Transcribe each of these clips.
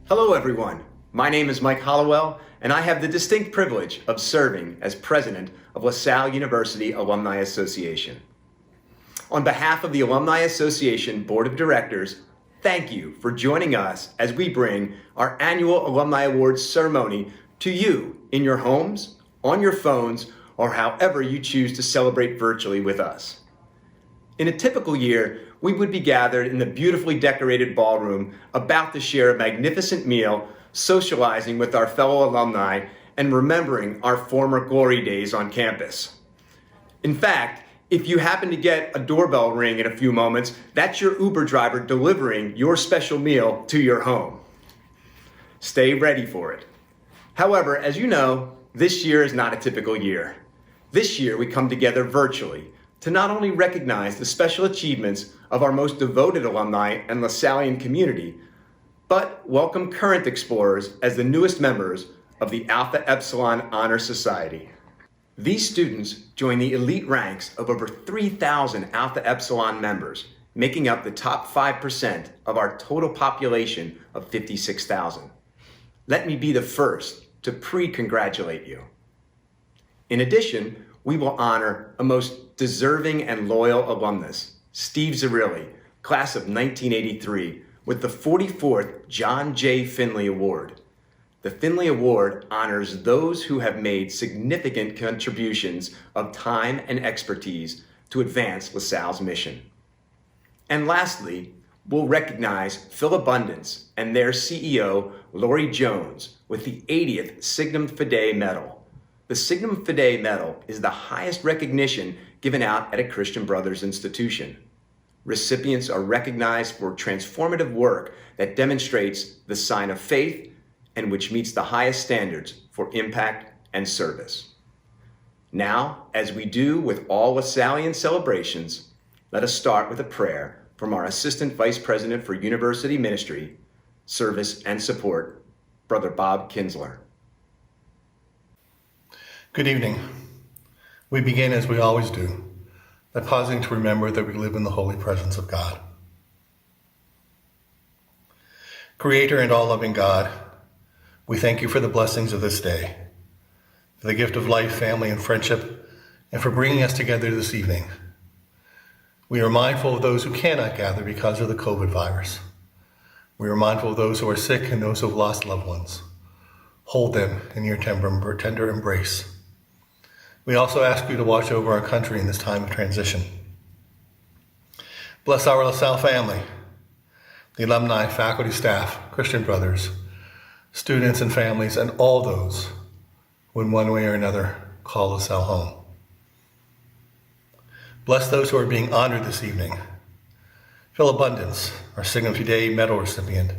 Hello everyone, my name is Mike Hollowell and I have the distinct privilege of serving as president of Salle University Alumni Association. On behalf of the Alumni Association Board of Directors, thank you for joining us as we bring our annual Alumni Awards ceremony to you in your homes, on your phones, or however you choose to celebrate virtually with us. In a typical year, we would be gathered in the beautifully decorated ballroom about to share a magnificent meal, socializing with our fellow alumni, and remembering our former glory days on campus. In fact, if you happen to get a doorbell ring in a few moments, that's your Uber driver delivering your special meal to your home. Stay ready for it. However, as you know, this year is not a typical year. This year we come together virtually to not only recognize the special achievements of our most devoted alumni and LaSallian community, but welcome current explorers as the newest members of the Alpha Epsilon Honor Society. These students join the elite ranks of over 3,000 Alpha Epsilon members, making up the top 5% of our total population of 56,000. Let me be the first to pre-congratulate you. In addition, we will honor a most deserving and loyal alumnus, Steve Zarilli, class of 1983, with the 44th John J. Finley Award. The Finley Award honors those who have made significant contributions of time and expertise to advance LaSalle's mission. And lastly, we'll recognize Philabundance and their CEO, Lori Jones, with the 80th Signum Fidei Medal. The Signum Fidei Medal is the highest recognition given out at a Christian Brothers institution. Recipients are recognized for transformative work that demonstrates the sign of faith and which meets the highest standards for impact and service. Now, as we do with all LaSallian celebrations, let us start with a prayer from our Assistant Vice President for University Ministry, Service and Support, Brother Bob Kinsler. Good evening. We begin as we always do, by pausing to remember that we live in the holy presence of God. Creator and all-loving God, we thank you for the blessings of this day, for the gift of life, family, and friendship, and for bringing us together this evening. We are mindful of those who cannot gather because of the COVID virus. We are mindful of those who are sick and those who have lost loved ones. Hold them in your tender embrace. We also ask you to watch over our country in this time of transition. Bless our LaSalle family, the alumni, faculty, staff, Christian brothers, students and families, and all those who in one way or another call LaSalle home. Bless those who are being honored this evening. Philabundance, our Signum Fidei Medal recipient,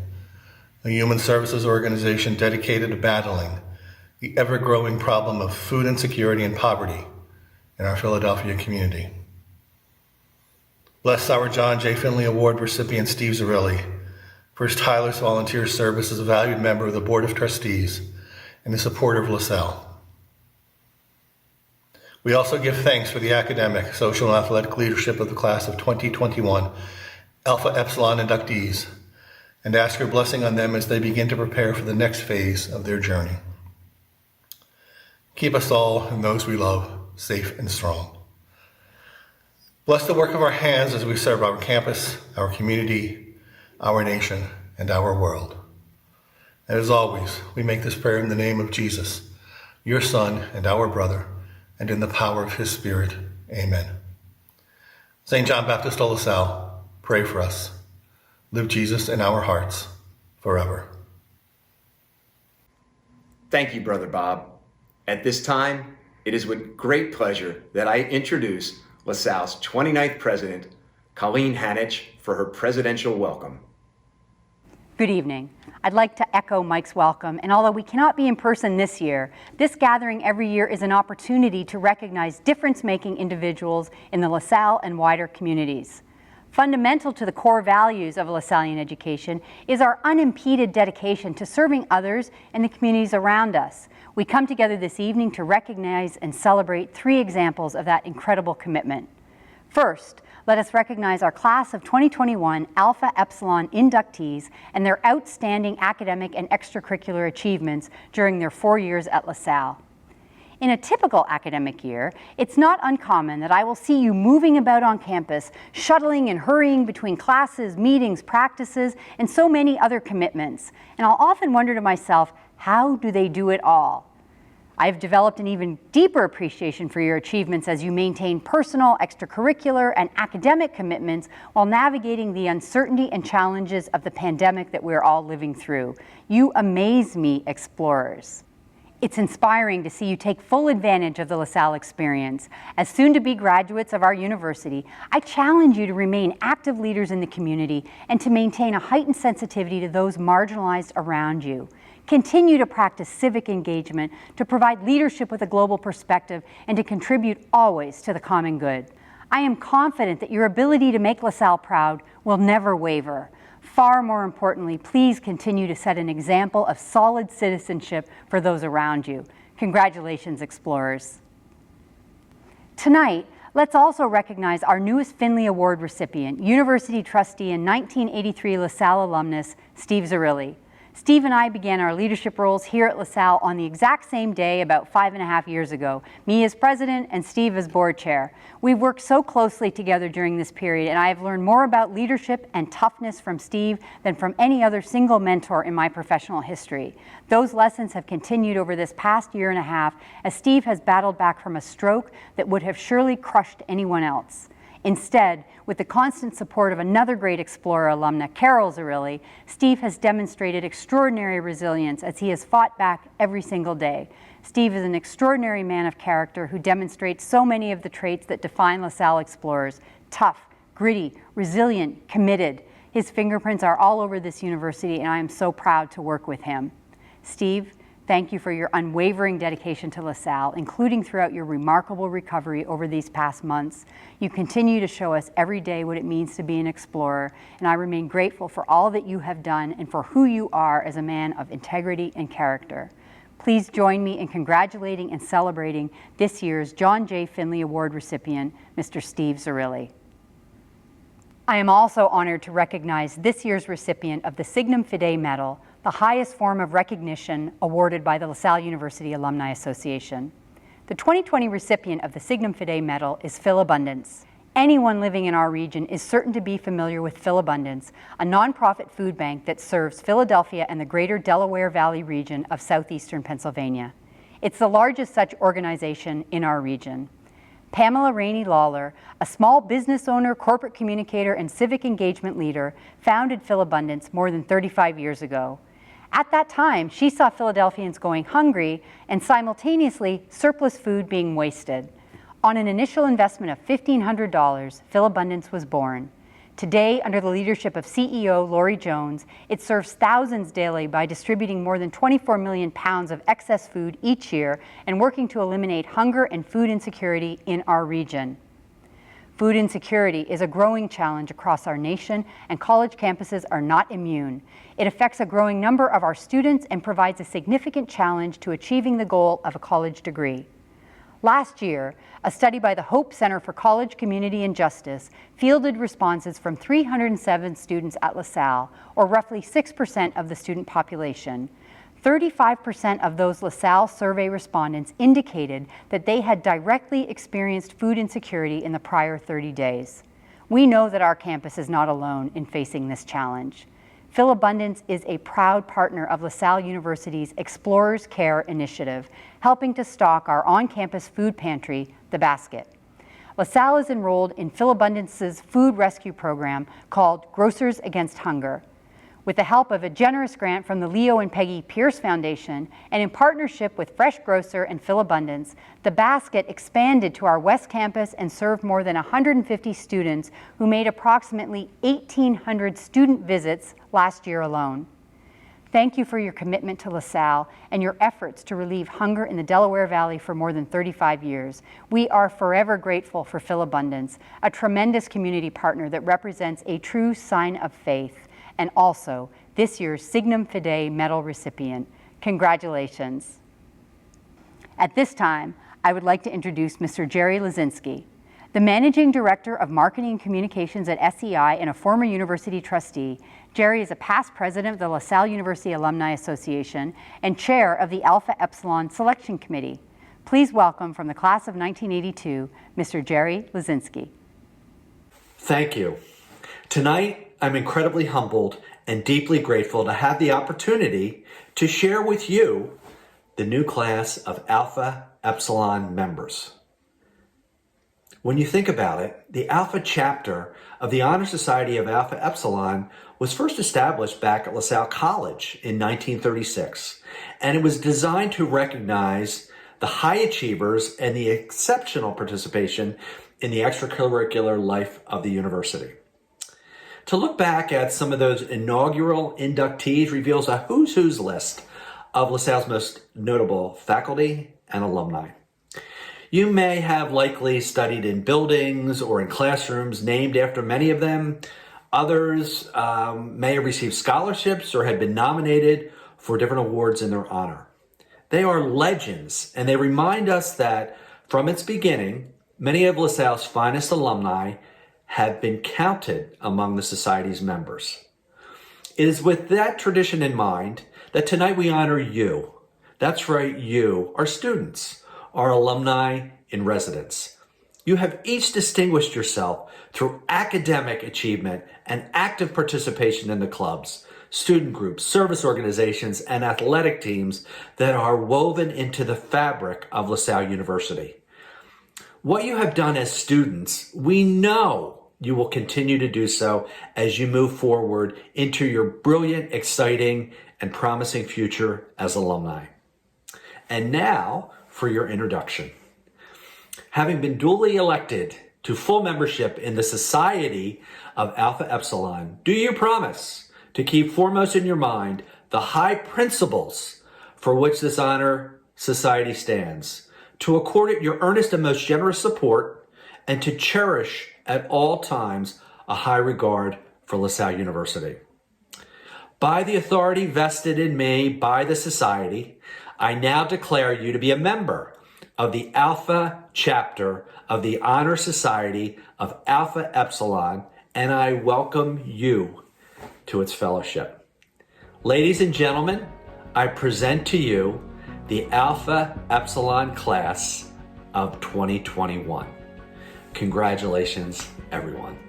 a human services organization dedicated to battling the ever-growing problem of food insecurity and poverty in our Philadelphia community. Bless our John J. Finley Award recipient Steve Zarilli for his tireless volunteer service as a valued member of the Board of Trustees and a supporter of LaSalle. We also give thanks for the academic, social, and athletic leadership of the class of 2021 Alpha Epsilon inductees, and ask your blessing on them as they begin to prepare for the next phase of their journey. Keep us all and those we love safe and strong. Bless the work of our hands as we serve our campus, our community, our nation, and our world. And as always, we make this prayer in the name of Jesus, your Son and our brother, and in the power of his Spirit. Amen. St. John Baptist of LaSalle, pray for us. Live Jesus in our hearts forever. Thank you, Brother Bob. At this time, it is with great pleasure that I introduce LaSalle's 29th president, Colleen Hanich, for her presidential welcome. Good evening. I'd like to echo Mike's welcome, and although we cannot be in person this year, this gathering every year is an opportunity to recognize difference-making individuals in the LaSalle and wider communities. Fundamental to the core values of LaSallian education is our unimpeded dedication to serving others and the communities around us. We come together this evening to recognize and celebrate 3 examples of that incredible commitment. First, let us recognize our class of 2021 Alpha Epsilon inductees and their outstanding academic and extracurricular achievements during their 4 years at LaSalle. In a typical academic year, it's not uncommon that I will see you moving about on campus, shuttling and hurrying between classes, meetings, practices, and so many other commitments. And I'll often wonder to myself, how do they do it all? I've developed an even deeper appreciation for your achievements as you maintain personal, extracurricular, and academic commitments while navigating the uncertainty and challenges of the pandemic that we're all living through. You amaze me, explorers. It's inspiring to see you take full advantage of the LaSalle experience. As soon-to-be graduates of our university, I challenge you to remain active leaders in the community and to maintain a heightened sensitivity to those marginalized around you. Continue to practice civic engagement, to provide leadership with a global perspective, and to contribute always to the common good. I am confident that your ability to make LaSalle proud will never waver. Far more importantly, please continue to set an example of solid citizenship for those around you. Congratulations, explorers. Tonight, let's also recognize our newest Finley Award recipient, University trustee and 1983 LaSalle alumnus, Steve Zarilli. Steve and I began our leadership roles here at LaSalle on the exact same day about 5.5 years ago, me as president and Steve as board chair. We've worked so closely together during this period, and I have learned more about leadership and toughness from Steve than from any other single mentor in my professional history. Those lessons have continued over this past year and a half as Steve has battled back from a stroke that would have surely crushed anyone else. Instead, with the constant support of another great Explorer alumna, Carol Zareli, Steve has demonstrated extraordinary resilience as he has fought back every single day. Steve is an extraordinary man of character who demonstrates so many of the traits that define LaSalle explorers: tough, gritty, resilient, committed. His fingerprints are all over this university, and I am so proud to work with him. Steve, thank you for your unwavering dedication to LaSalle, including throughout your remarkable recovery over these past months. You continue to show us every day what it means to be an explorer, and I remain grateful for all that you have done and for who you are as a man of integrity and character. Please join me in congratulating and celebrating this year's John J. Finley Award recipient, Mr. Steve Zarilli. I am also honored to recognize this year's recipient of the Signum Fidei Medal, the highest form of recognition awarded by the LaSalle University Alumni Association. The 2020 recipient of the Signum Fidei Medal is Phil Abundance. Anyone living in our region is certain to be familiar with Phil Abundance, a nonprofit food bank that serves Philadelphia and the greater Delaware Valley region of southeastern Pennsylvania. It's the largest such organization in our region. Pamela Rainey Lawler, a small business owner, corporate communicator, and civic engagement leader, founded Phil Abundance more than 35 years ago. At that time, she saw Philadelphians going hungry and simultaneously surplus food being wasted. On an initial investment of $1,500, Phil Abundance was born. Today, under the leadership of CEO Lori Jones, it serves thousands daily by distributing more than 24 million pounds of excess food each year and working to eliminate hunger and food insecurity in our region. Food insecurity is a growing challenge across our nation, and college campuses are not immune. It affects a growing number of our students and provides a significant challenge to achieving the goal of a college degree. Last year, a study by the Hope Center for College Community and Justice fielded responses from 307 students at LaSalle, or roughly 6% of the student population. 35% of those LaSalle survey respondents indicated that they had directly experienced food insecurity in the prior 30 days. We know that our campus is not alone in facing this challenge. Phil Abundance is a proud partner of LaSalle University's Explorers Care initiative, helping to stock our on-campus food pantry, The Basket. LaSalle is enrolled in Phil Abundance's food rescue program called Grocers Against Hunger. With the help of a generous grant from the Leo and Peggy Pierce Foundation and in partnership with Fresh Grocer and Phil Abundance, The Basket expanded to our West Campus and served more than 150 students who made approximately 1,800 student visits last year alone. Thank you for your commitment to LaSalle and your efforts to relieve hunger in the Delaware Valley for more than 35 years. We are forever grateful for Phil Abundance, a tremendous community partner that represents a true sign of faith, and also this year's Signum Fidei Medal recipient. Congratulations. At this time, I would like to introduce Mr. Jerry Lazinski. The Managing Director of Marketing and Communications at SEI and a former university trustee, Jerry is a past president of the LaSalle University Alumni Association and chair of the Alpha Epsilon Selection Committee. Please welcome from the class of 1982, Mr. Jerry Lazinski. Thank you. Tonight, I'm incredibly humbled and deeply grateful to have the opportunity to share with you the new class of Alpha Epsilon members. When you think about it, the Alpha chapter of the Honor Society of Alpha Epsilon was first established back at LaSalle College in 1936, and it was designed to recognize the high achievers and the exceptional participation in the extracurricular life of the university. To look back at some of those inaugural inductees reveals a who's who's list of LaSalle's most notable faculty and alumni. You may have likely studied in buildings or in classrooms named after many of them. Others may have received scholarships or had been nominated for different awards in their honor. They are legends, and they remind us that from its beginning, many of LaSalle's finest alumni have been counted among the Society's members. It is with that tradition in mind that tonight we honor you. That's right, you, our students, our alumni in residence. You have each distinguished yourself through academic achievement and active participation in the clubs, student groups, service organizations, and athletic teams that are woven into the fabric of LaSalle University. What you have done as students, we know you will continue to do so as you move forward into your brilliant, exciting, and promising future as alumni. And now for your introduction. Having been duly elected to full membership in the Society of Alpha Epsilon, do you promise to keep foremost in your mind the high principles for which this honor society stands, to accord it your earnest and most generous support, and to cherish at all times a high regard for LaSalle University? By the authority vested in me by the Society, I now declare you to be a member of the Alpha chapter of the Honor Society of Alpha Epsilon, and I welcome you to its fellowship. Ladies and gentlemen, I present to you the Alpha Epsilon class of 2021. Congratulations, everyone.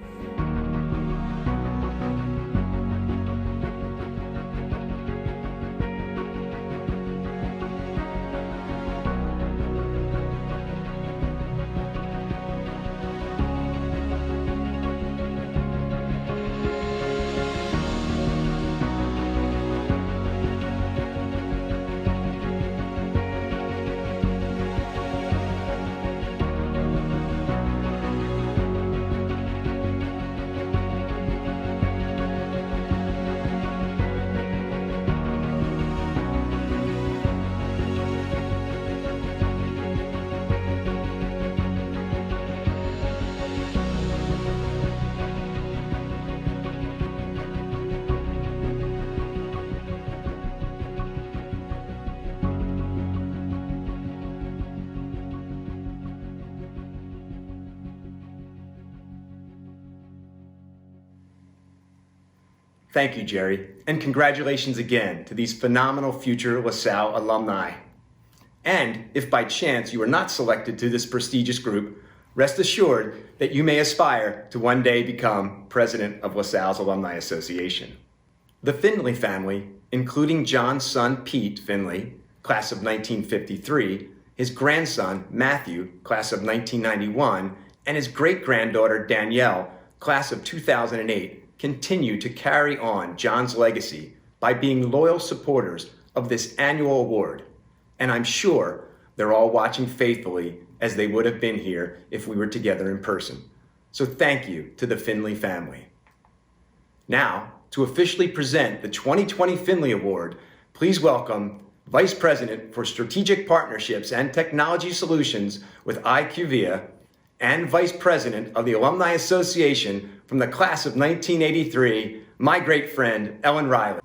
Thank you, Jerry, and congratulations again to these phenomenal future LaSalle alumni. And if by chance you are not selected to this prestigious group, rest assured that you may aspire to one day become president of LaSalle's Alumni Association. The Finley family, including John's son Pete Finley, class of 1953, his grandson Matthew, class of 1991, and his great-granddaughter Danielle, class of 2008, continue to carry on John's legacy by being loyal supporters of this annual award. And I'm sure they're all watching faithfully as they would have been here if we were together in person. So thank you to the Finley family. Now, to officially present the 2020 Finley Award, please welcome Vice President for Strategic Partnerships and Technology Solutions with IQVIA and Vice President of the Alumni Association from the class of 1983, my great friend, Ellen Riley.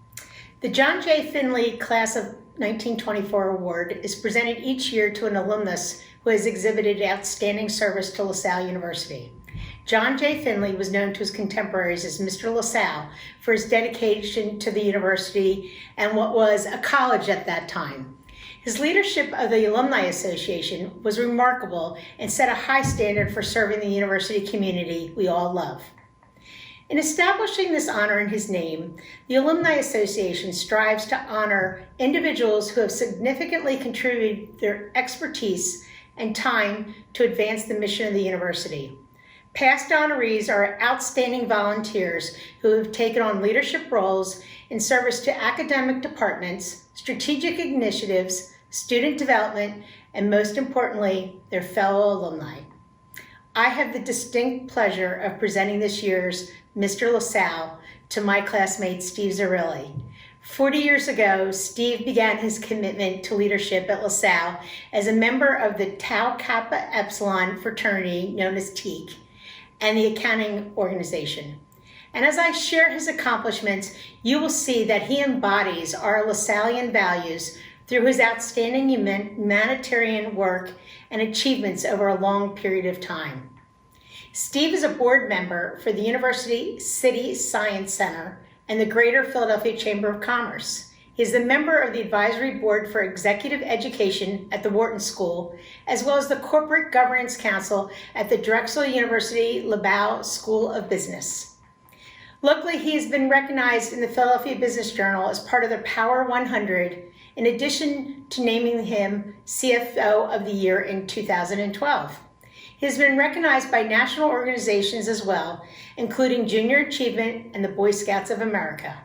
The John J. Finley class of 1924 award is presented each year to an alumnus who has exhibited outstanding service to LaSalle University. John J. Finley was known to his contemporaries as Mr. LaSalle for his dedication to the university and what was a college at that time. His leadership of the Alumni Association was remarkable and set a high standard for serving the university community we all love. In establishing this honor in his name, the Alumni Association strives to honor individuals who have significantly contributed their expertise and time to advance the mission of the university. Past honorees are outstanding volunteers who have taken on leadership roles in service to academic departments, strategic initiatives, student development, and most importantly, their fellow alumni. I have the distinct pleasure of presenting this year's Mr. LaSalle to my classmate, Steve Zareli. 40 years ago, Steve began his commitment to leadership at LaSalle as a member of the Tau Kappa Epsilon fraternity known as TEAK and the accounting organization. And as I share his accomplishments, you will see that he embodies our LaSallian values through his outstanding humanitarian work and achievements over a long period of time. Steve is a board member for the University City Science Center and the Greater Philadelphia Chamber of Commerce. He is the member of the Advisory Board for Executive Education at the Wharton School, as well as the Corporate Governance Council at the Drexel University Labow School of Business. Locally, he has been recognized in the Philadelphia Business Journal as part of the Power 100, in addition to naming him CFO of the Year in 2012. He has been recognized by national organizations as well, including Junior Achievement and the Boy Scouts of America.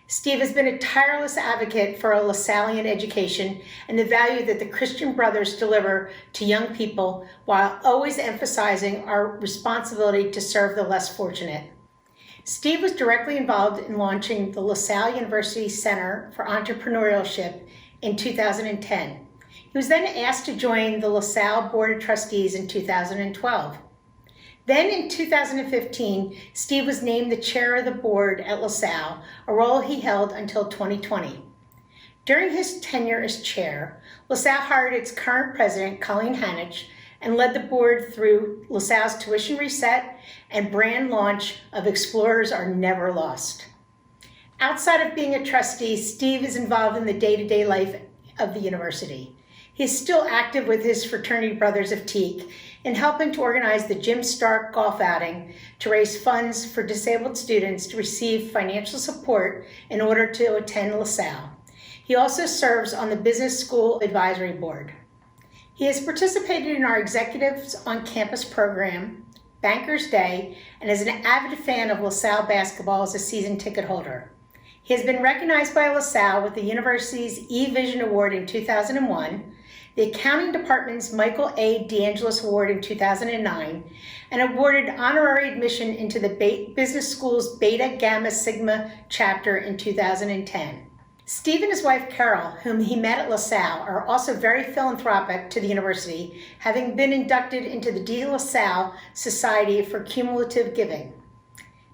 Steve has been a tireless advocate for a LaSallian education and the value that the Christian Brothers deliver to young people, while always emphasizing our responsibility to serve the less fortunate. Steve was directly involved in launching the LaSalle University Center for Entrepreneurship in 2010. He was then asked to join the LaSalle Board of Trustees in 2012. Then in 2015, Steve was named the chair of the board at LaSalle, a role he held until 2020. During his tenure as chair, LaSalle hired its current president, Colleen Hanich, and led the board through LaSalle's tuition reset and brand launch of Explorers Are Never Lost. Outside of being a trustee, Steve is involved in the day-to-day life of the university. He is still active with his fraternity brothers of TEAK in helping to organize the Jim Stark golf outing to raise funds for disabled students to receive financial support in order to attend LaSalle. He also serves on the Business School Advisory Board. He has participated in our Executives on Campus program, Bankers Day, and is an avid fan of LaSalle basketball as a season ticket holder. He has been recognized by LaSalle with the university's E-Vision Award in 2001, the Accounting Department's Michael A. DeAngelis Award in 2009, and awarded honorary admission into the Business School's Beta Gamma Sigma chapter in 2010. Steve and his wife Carol, whom he met at LaSalle, are also very philanthropic to the university, having been inducted into the De La Salle Society for Cumulative Giving.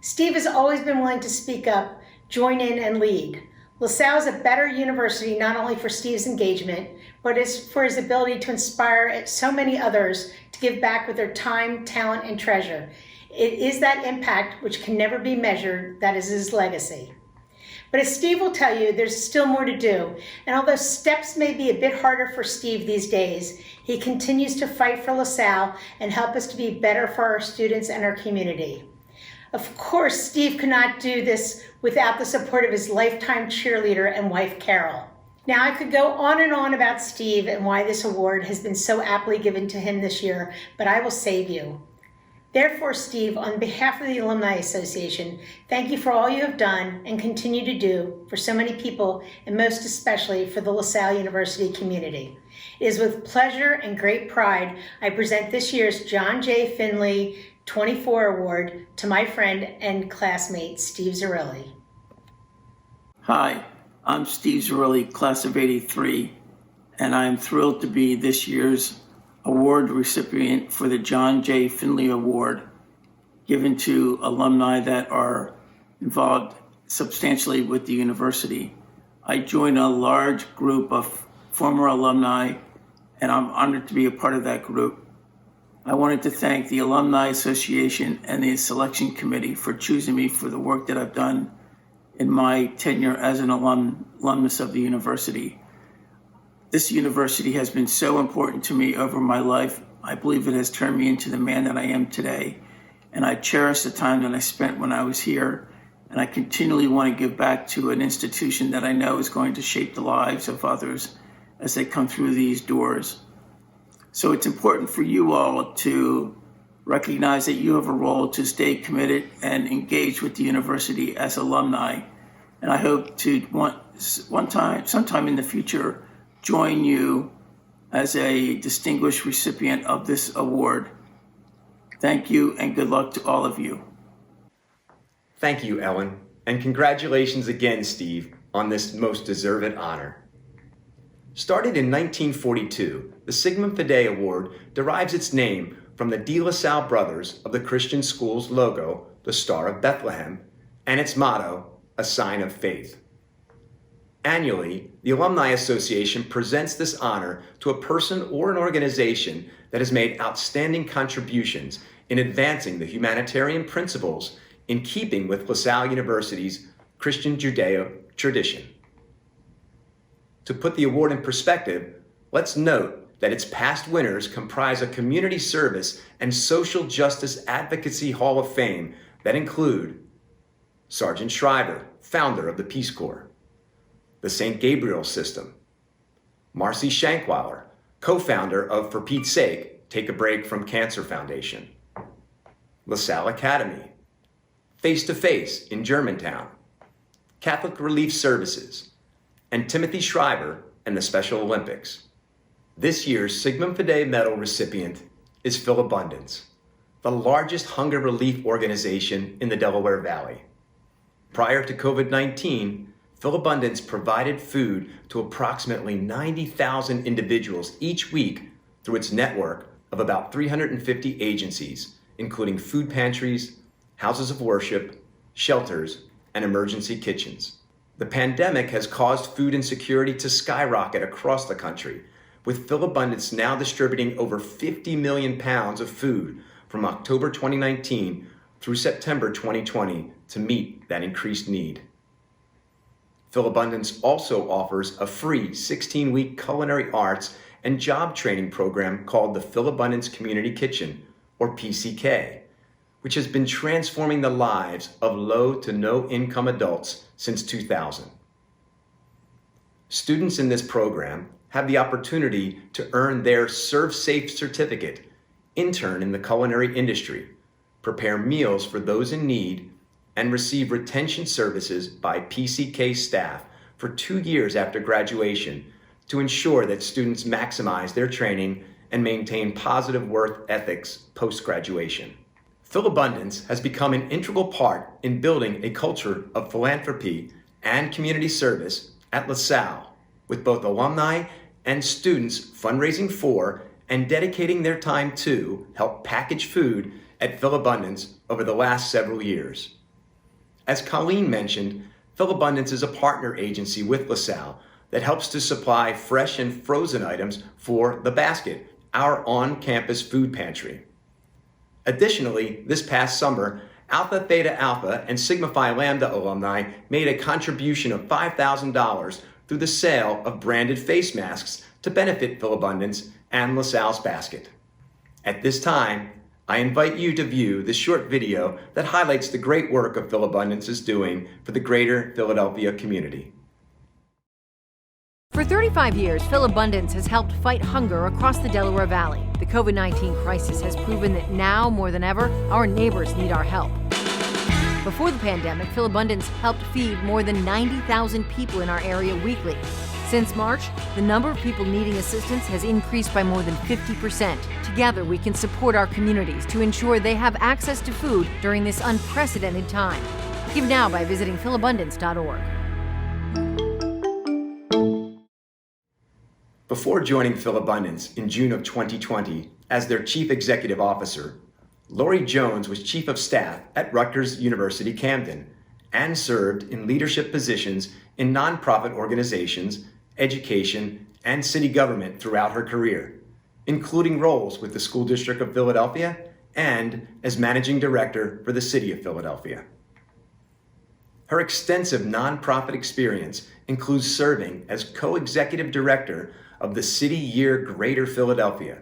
Steve has always been willing to speak up, join in, and lead. LaSalle is a better university not only for Steve's engagement, but for his ability to inspire so many others to give back with their time, talent, and treasure. It is that impact which can never be measured that is his legacy. But as Steve will tell you, there's still more to do. And although steps may be a bit harder for Steve these days, he continues to fight for LaSalle and help us to be better for our students and our community. Of course, Steve could not do this without the support of his lifetime cheerleader and wife, Carol. Now, I could go on and on about Steve and why this award has been so aptly given to him this year, but I will save you. Therefore, Steve, on behalf of the Alumni Association, thank you for all you have done and continue to do for so many people, and most especially for the LaSalle University community. It is with pleasure and great pride I present this year's John J. Finley 24 Award to my friend and classmate, Steve Zareli. Hi, I'm Steve Zareli, class of '83, and I am thrilled to be this year's award recipient for the John J. Finley Award, given to alumni that are involved substantially with the university. I join a large group of former alumni, and I'm honored to be a part of that group. I wanted to thank the Alumni Association and the selection committee for choosing me for the work that I've done in my tenure as an alumnus of the university. This university has been so important to me over my life. I believe it has turned me into the man that I am today. And I cherish the time that I spent when I was here. And I continually want to give back to an institution that I know is going to shape the lives of others as they come through these doors. So it's important for you all to recognize that you have a role to stay committed and engage with the university as alumni. And I hope to sometime in the future, join you as a distinguished recipient of this award. Thank you and good luck to all of you. Thank you, Ellen, and congratulations again, Steve, on this most deserved honor. Started in 1942, the Sigma Fidei Award derives its name from the De La Salle brothers of the Christian school's logo, the Star of Bethlehem, and its motto, a sign of faith. Annually, the Alumni Association presents this honor to a person or an organization that has made outstanding contributions in advancing the humanitarian principles in keeping with LaSalle University's Christian Judeo tradition. To put the award in perspective, let's note that its past winners comprise a community service and social justice advocacy hall of fame that include Sergeant Shriver, founder of the Peace Corps, the St. Gabriel System, Marcy Shankweiler, co-founder of For Pete's Sake, Take a Break from Cancer Foundation, LaSalle Academy, Face to Face in Germantown, Catholic Relief Services, and Timothy Shriver and the Special Olympics. This year's Sigma Fidei Medal recipient is Philabundance, the largest hunger relief organization in the Delaware Valley. Prior to COVID-19, Philabundance provided food to approximately 90,000 individuals each week through its network of about 350 agencies, including food pantries, houses of worship, shelters, and emergency kitchens. The pandemic has caused food insecurity to skyrocket across the country, with Philabundance now distributing over 50 million pounds of food from October 2019 through September 2020 to meet that increased need. Philabundance also offers a free 16-week culinary arts and job training program called the Philabundance Community Kitchen, or PCK, which has been transforming the lives of low to no income adults since 2000. Students in this program have the opportunity to earn their Serve Safe certificate, intern in the culinary industry, prepare meals for those in need, and receive retention services by PCK staff for 2 years after graduation to ensure that students maximize their training and maintain positive work ethics post-graduation. Philabundance has become an integral part in building a culture of philanthropy and community service at LaSalle, with both alumni and students fundraising for and dedicating their time to help package food at Philabundance over the last several years. As Colleen mentioned, Philabundance is a partner agency with LaSalle that helps to supply fresh and frozen items for The Basket, our on-campus food pantry. Additionally, this past summer, Alpha Theta Alpha and Sigma Phi Lambda alumni made a contribution of $5,000 through the sale of branded face masks to benefit Philabundance and LaSalle's Basket. At this time, I invite you to view this short video that highlights the great work of Philabundance is doing for the greater Philadelphia community. For 35 years, Philabundance has helped fight hunger across the Delaware Valley. The COVID-19 crisis has proven that now, more than ever, our neighbors need our help. Before the pandemic, Philabundance helped feed more than 90,000 people in our area weekly. Since March, the number of people needing assistance has increased by more than 50%. Together, we can support our communities to ensure they have access to food during this unprecedented time. Give now by visiting philabundance.org. Before joining Philabundance in June of 2020 as their Chief Executive Officer, Lori Jones was Chief of Staff at Rutgers University Camden and served in leadership positions in nonprofit organizations, education, and city government throughout her career, including roles with the School District of Philadelphia and as Managing Director for the City of Philadelphia. Her extensive nonprofit experience includes serving as co-executive director of the City Year Greater Philadelphia,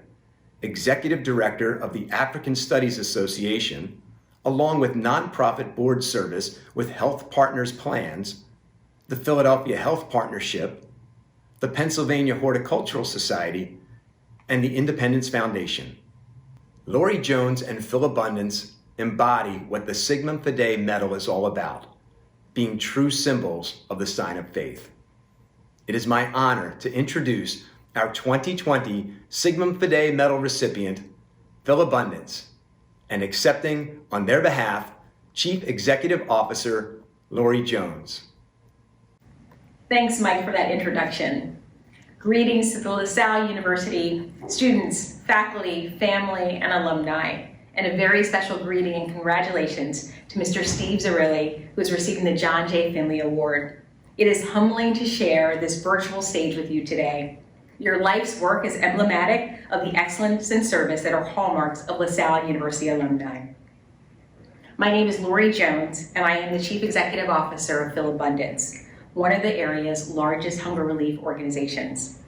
executive director of the African Studies Association, along with nonprofit board service with Health Partners Plans, the Philadelphia Health Partnership, the Pennsylvania Horticultural Society, and the Independence Foundation. Lori Jones and Philabundance embody what the Signum Fidei Medal is all about, being true symbols of the sign of faith. It is my honor to introduce our 2020 Signum Fidei Medal recipient, Philabundance, and accepting on their behalf, Chief Executive Officer Lori Jones. Thanks, Mike, for that introduction. Greetings to the LaSalle University students, faculty, family, and alumni, and a very special greeting and congratulations to Mr. Steve Zarelli, who is receiving the John J. Finley Award. It is humbling to share this virtual stage with you today. Your life's work is emblematic of the excellence and service that are hallmarks of LaSalle University alumni. My name is Lori Jones, and I am the Chief Executive Officer of Philabundance, one of the area's largest hunger relief organizations.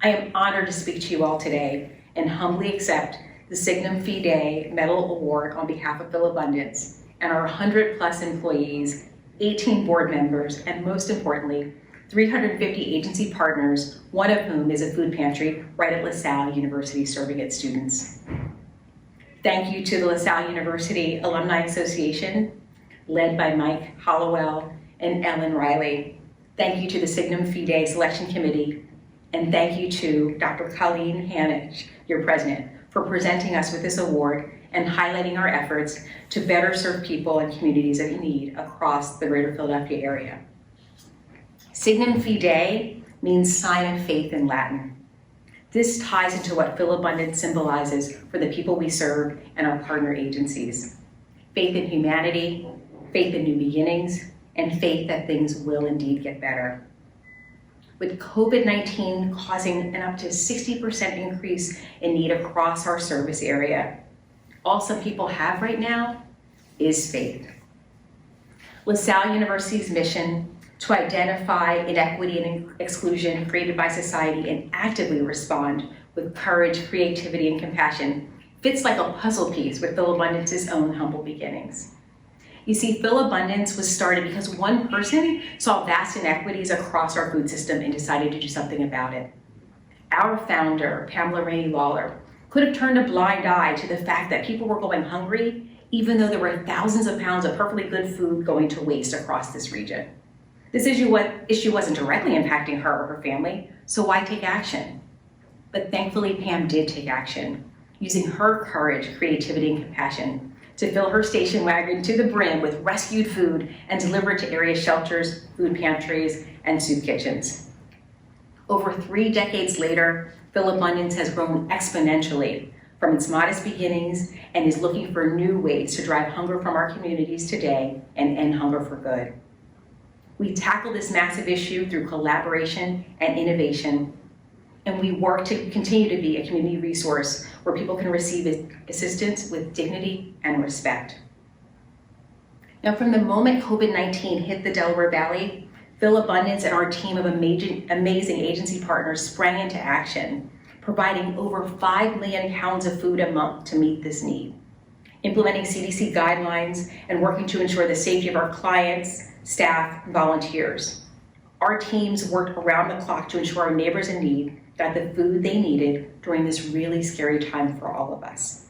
I am honored to speak to you all today and humbly accept the Signum Fidei Medal Award on behalf of Philabundance and our 100+ employees, 18 board members, and most importantly, 350 agency partners, one of whom is a food pantry right at LaSalle University serving its students. Thank you to the LaSalle University Alumni Association, led by Mike Hollowell and Ellen Riley. Thank you to the Signum Fidei Selection Committee, and thank you to Dr. Colleen Hanich, your president, for presenting us with this award and highlighting our efforts to better serve people and communities in need across the greater Philadelphia area. Signum Fidei means sign of faith in Latin. This ties into what Philabundance symbolizes for the people we serve and our partner agencies. Faith in humanity, faith in new beginnings, and faith that things will indeed get better. With COVID-19 causing an up to 60% increase in need across our service area, all some people have right now is faith. LaSalle University's mission to identify inequity and exclusion created by society and actively respond with courage, creativity, and compassion fits like a puzzle piece with Philabundance's own humble beginnings. You see, Philabundance was started because one person saw vast inequities across our food system and decided to do something about it. Our founder, Pamela, Rainey, Lawler, could have turned a blind eye to the fact that people were going hungry, even though there were thousands of pounds of perfectly good food going to waste across this region. This issue wasn't directly impacting her or her family, so why take action? But thankfully, Pam did take action, using her courage, creativity, and compassion to fill her station wagon to the brim with rescued food and deliver it to area shelters, food pantries, and soup kitchens. Over 3 decades later, Philabundance has grown exponentially from its modest beginnings and is looking for new ways to drive hunger from our communities today and end hunger for good. We tackle this massive issue through collaboration and innovation, and we work to continue to be a community resource where people can receive assistance with dignity and respect. Now, from the moment COVID-19 hit the Delaware Valley, Philabundance and our team of amazing agency partners sprang into action, providing over 5 million pounds of food a month to meet this need, implementing CDC guidelines and working to ensure the safety of our clients, staff, and volunteers. Our teams worked around the clock to ensure our neighbors in need got the food they needed during this really scary time for all of us.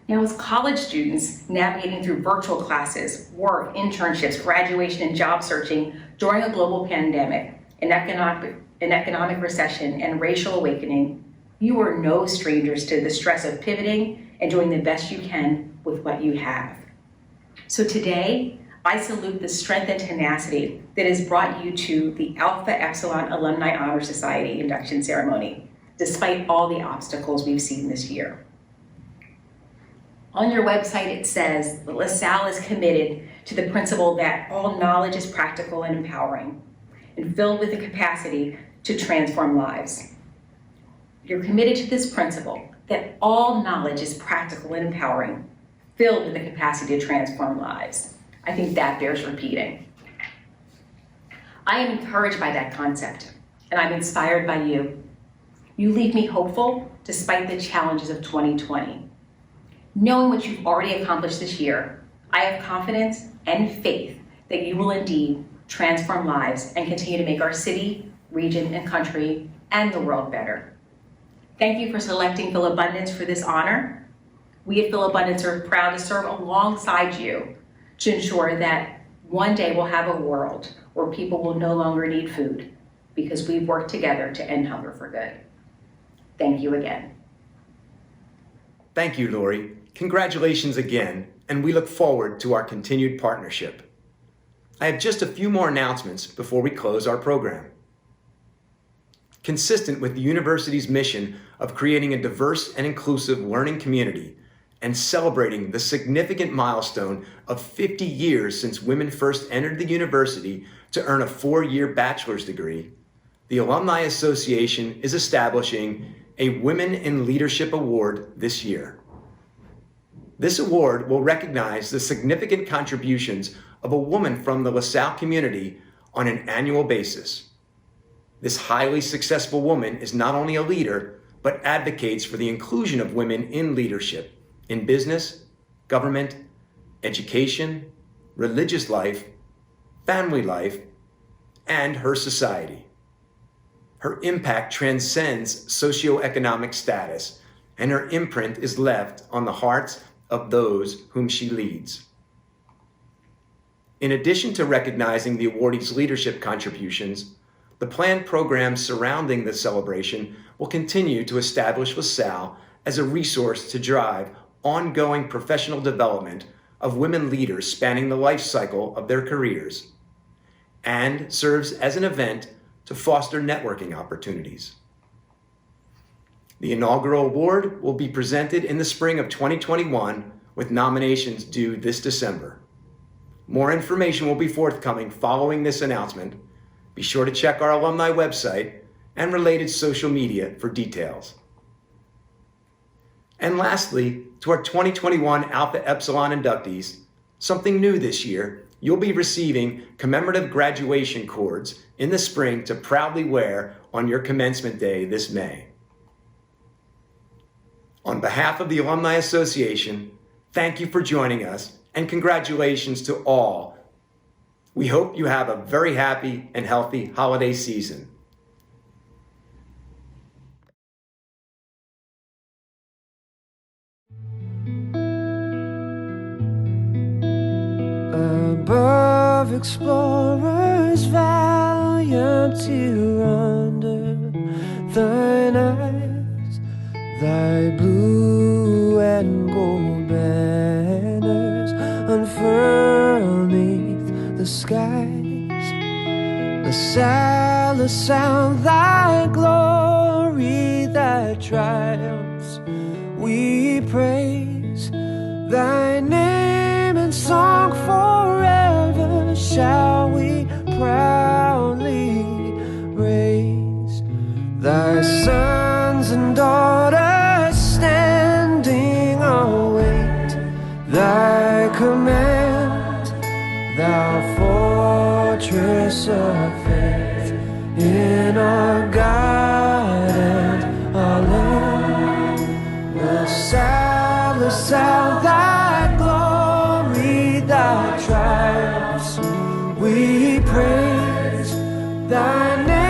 Now, as college students navigating through virtual classes, work, internships, graduation, and job searching during a global pandemic, an economic recession, and racial awakening, you are no strangers to the stress of pivoting and doing the best you can with what you have. So today, I salute the strength and tenacity that has brought you to the Alpha Epsilon Alumni Honor Society induction ceremony, despite all the obstacles we've seen this year. On your website, it says that LaSalle is committed to the principle that all knowledge is practical and empowering and filled with the capacity to transform lives. You're committed to this principle that all knowledge is practical and empowering, filled with the capacity to transform lives. I think that bears repeating. I am encouraged by that concept, and I'm inspired by you. You leave me hopeful despite the challenges of 2020. Knowing what you've already accomplished this year, I have confidence and faith that you will indeed transform lives and continue to make our city, region, and country, and the world better. Thank you for selecting Philabundance for this honor. We at Philabundance are proud to serve alongside you to ensure that one day we'll have a world where people will no longer need food because we've worked together to end hunger for good. Thank you again. Thank you, Lori. Congratulations again, and we look forward to our continued partnership. I have just a few more announcements before we close our program. Consistent with the university's mission of creating a diverse and inclusive learning community and celebrating the significant milestone of 50 years since women first entered the university to earn a 4-year bachelor's degree, the Alumni Association is establishing a Women in Leadership Award this year. This award will recognize the significant contributions of a woman from the LaSalle community on an annual basis. This highly successful woman is not only a leader, but advocates for the inclusion of women in leadership, in business, government, education, religious life, family life, and her society. Her impact transcends socioeconomic status, and her imprint is left on the hearts of those whom she leads. In addition to recognizing the awardee's leadership contributions, the planned programs surrounding the celebration will continue to establish LaSalle as a resource to drive ongoing professional development of women leaders spanning the life cycle of their careers, and serves as an event to foster networking opportunities. The inaugural award will be presented in the spring of 2021 with nominations due this December. More information will be forthcoming following this announcement. Be sure to check our alumni website and related social media for details. And lastly, to our 2021 Alpha Epsilon inductees, something new this year, you'll be receiving commemorative graduation cords in the spring to proudly wear on your commencement day this May. On behalf of the Alumni Association, thank you for joining us and congratulations to all. We hope you have a very happy and healthy holiday season. Above explorers valiant here under thine eyes, thy blue and gold banners unfurl 'neath the skies. LaSalle, LaSalle, thy glory, thy triumphs we praise, thy name and song forever shall we proudly raise. Thy sons and daughters standing await thy command, thou fortress of faith in our God and our land. LaSalle, LaSalle, thy glory, thy triumphs we praise, thy name